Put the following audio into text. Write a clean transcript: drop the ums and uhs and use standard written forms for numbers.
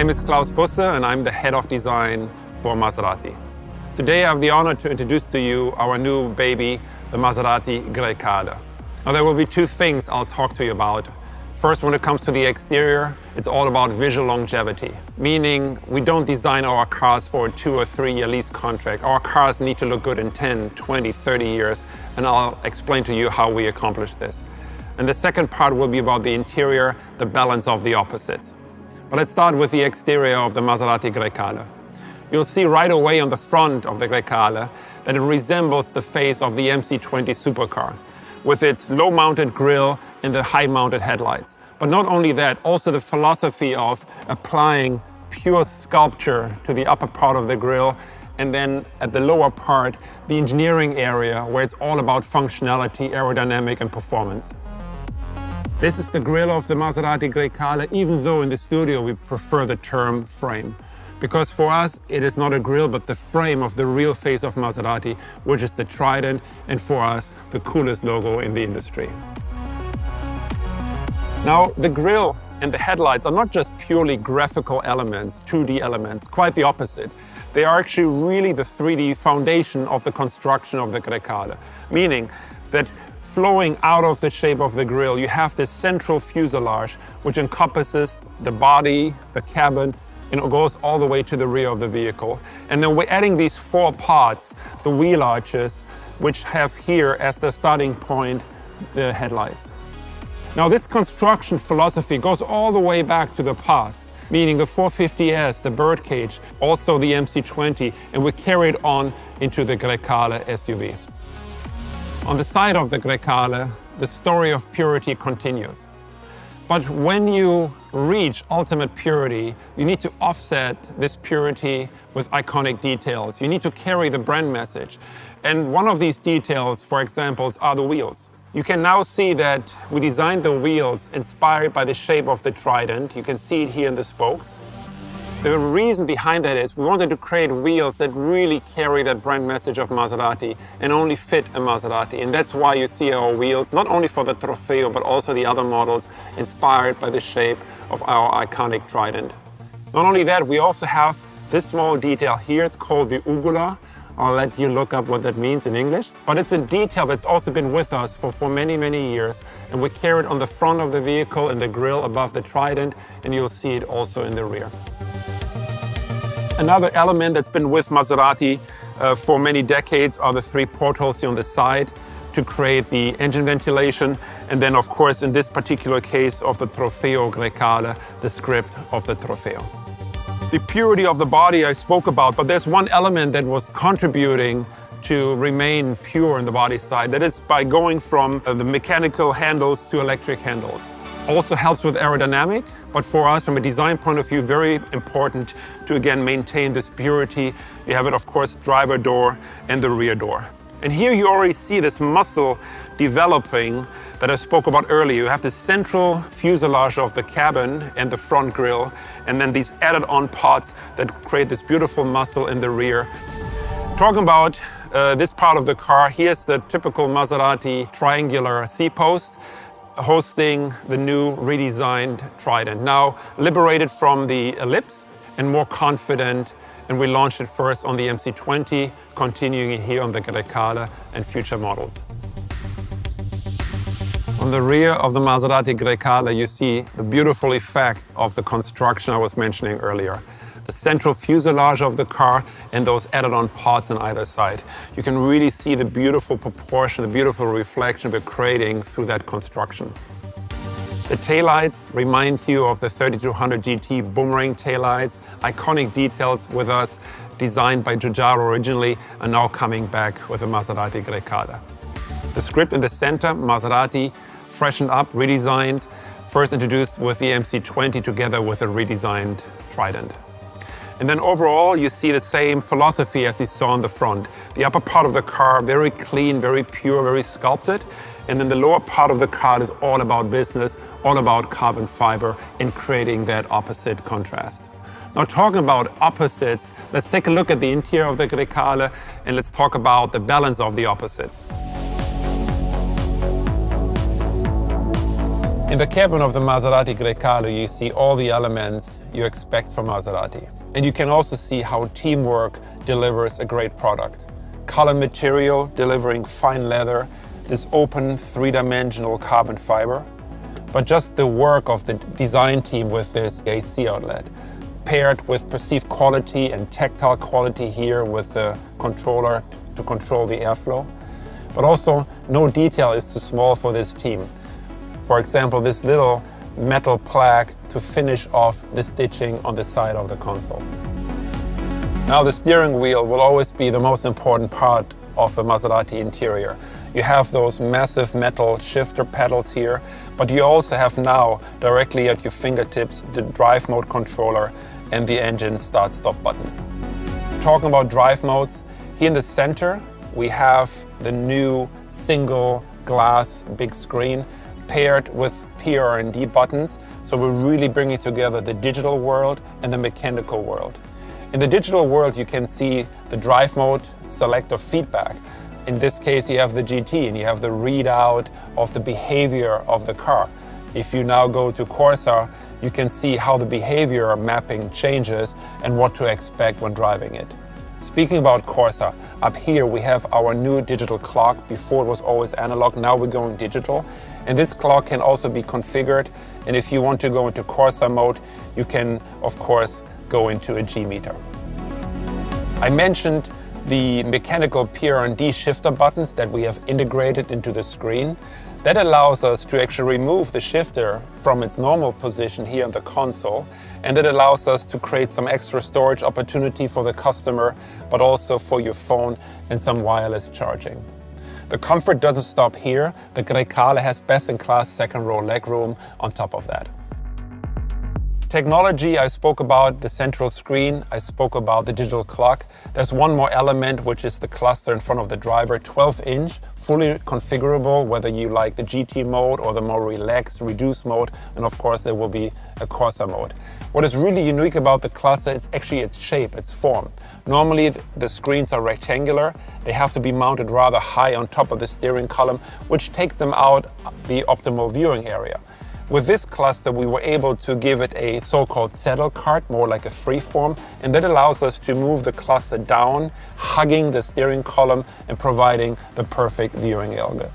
name is Klaus Busse and I'm the head of design for Maserati. Today I have the honor to introduce to you our new baby, the Maserati Grecale. Now there will be two things I'll talk to you about. First, when it comes to the exterior, it's all about visual longevity, meaning we don't design our cars for a 2 or 3 year lease contract. Our cars need to look good in 10, 20, 30 years, and I'll explain to you how we accomplish this. And the second part will be about the interior, the balance of the opposites. But let's start with the exterior of the Maserati Grecale. You'll see right away on the front of the Grecale that it resembles the face of the MC20 supercar, with its low-mounted grille and the high-mounted headlights. But not only that, also the philosophy of applying pure sculpture to the upper part of the grille, and then at the lower part, the engineering area where it's all about functionality, aerodynamic and performance. This is the grille of the Maserati Grecale, even though in the studio we prefer the term frame. Because for us, it is not a grille, but the frame of the real face of Maserati, which is the Trident, and for us, the coolest logo in the industry. Now, the grille and the headlights are not just purely graphical elements, 2D elements, quite the opposite. They are actually really the 3D foundation of the construction of the Grecale, meaning that flowing out of the shape of the grille, you have this central fuselage, which encompasses the body, the cabin, and it goes all the way to the rear of the vehicle. And then we're adding these 4 parts, the wheel arches, which have here as the starting point, the headlights. Now this construction philosophy goes all the way back to the past, meaning the 450S, the birdcage, also the MC20, and we carry it on into the Grecale SUV. On the side of the Grecale, the story of purity continues. But when you reach ultimate purity, you need to offset this purity with iconic details. You need to carry the brand message. And one of these details, for example, are the wheels. You can now see that we designed the wheels inspired by the shape of the Trident. You can see it here in the spokes. The reason behind that is we wanted to create wheels that really carry that brand message of Maserati and only fit a Maserati. And that's why you see our wheels, not only for the Trofeo, but also the other models, inspired by the shape of our iconic Trident. Not only that, we also have this small detail here. It's called the ugula. I'll let you look up what that means in English. But it's a detail that's also been with us for many, many years. And we carry it on the front of the vehicle in the grille above the Trident, and you'll see it also in the rear. Another element that's been with Maserati for many decades are the 3 portholes here on the side to create the engine ventilation. And then, of course, in this particular case of the Trofeo Grecale, the script of the Trofeo. The purity of the body I spoke about, but there's one element that was contributing to remain pure in the body side. That is by going from the mechanical handles to electric handles. Also helps with aerodynamic, but for us, from a design point of view, very important to again maintain this purity. You have it, of course, driver door and the rear door. And here you already see this muscle developing that I spoke about earlier. You have the central fuselage of the cabin and the front grille, and then these added on parts that create this beautiful muscle in the rear. Talking about this part of the car, here's the typical Maserati triangular C-post, hosting the new redesigned Trident. Now liberated from the ellipse and more confident, and we launched it first on the MC20, continuing it here on the Grecale and future models. On the rear of the Maserati Grecale, you see the beautiful effect of the construction I was mentioning earlier. The central fuselage of the car and those added-on parts on either side. You can really see the beautiful proportion, the beautiful reflection we're creating through that construction. The taillights remind you of the 3200 GT boomerang taillights, iconic details with us, designed by Giugiaro originally, and now coming back with the Maserati Grecale. The script in the center, Maserati, freshened up, redesigned, first introduced with the MC20 together with a redesigned Trident. And then overall, you see the same philosophy as you saw on the front. The upper part of the car, very clean, very pure, very sculpted. And then the lower part of the car is all about business, all about carbon fiber and creating that opposite contrast. Now talking about opposites, let's take a look at the interior of the Grecale and let's talk about the balance of the opposites. In the cabin of the Maserati Grecale, you see all the elements you expect from Maserati. And you can also see how teamwork delivers a great product. Color material delivering fine leather, this open three-dimensional carbon fiber. But just the work of the design team with this AC outlet, paired with perceived quality and tactile quality here with the controller to control the airflow. But also, no detail is too small for this team. For example, this little metal plaque to finish off the stitching on the side of the console. Now, the steering wheel will always be the most important part of the Maserati interior. You have those massive metal shifter pedals here, but you also have now, directly at your fingertips, the drive mode controller and the engine start-stop button. Talking about drive modes, here in the center, we have the new single glass big screen paired with PR&D buttons, so we're really bringing together the digital world and the mechanical world. In the digital world, you can see the drive mode, select or feedback. In this case, you have the GT and you have the readout of the behavior of the car. If you now go to Corsa, you can see how the behavior mapping changes and what to expect when driving it. Speaking about Corsa, up here we have our new digital clock. Before it was always analog, now we're going digital. And this clock can also be configured. And if you want to go into Corsa mode, you can, of course, go into a G meter. I mentioned the mechanical PR&D shifter buttons that we have integrated into the screen. That allows us to actually remove the shifter from its normal position here on the console, and it allows us to create some extra storage opportunity for the customer, but also for your phone and some wireless charging. The comfort doesn't stop here. The Grecale has best-in-class second-row legroom on top of that. Technology, I spoke about the central screen, I spoke about the digital clock. There's one more element, which is the cluster in front of the driver, 12-inch, fully configurable, whether you like the GT mode or the more relaxed, reduced mode, and of course there will be a Corsa mode. What is really unique about the cluster is actually its shape, its form. Normally the screens are rectangular, they have to be mounted rather high on top of the steering column, which takes them out the optimal viewing area. With this cluster, we were able to give it a so-called saddle cart, more like a freeform, and that allows us to move the cluster down, hugging the steering column and providing the perfect viewing angle.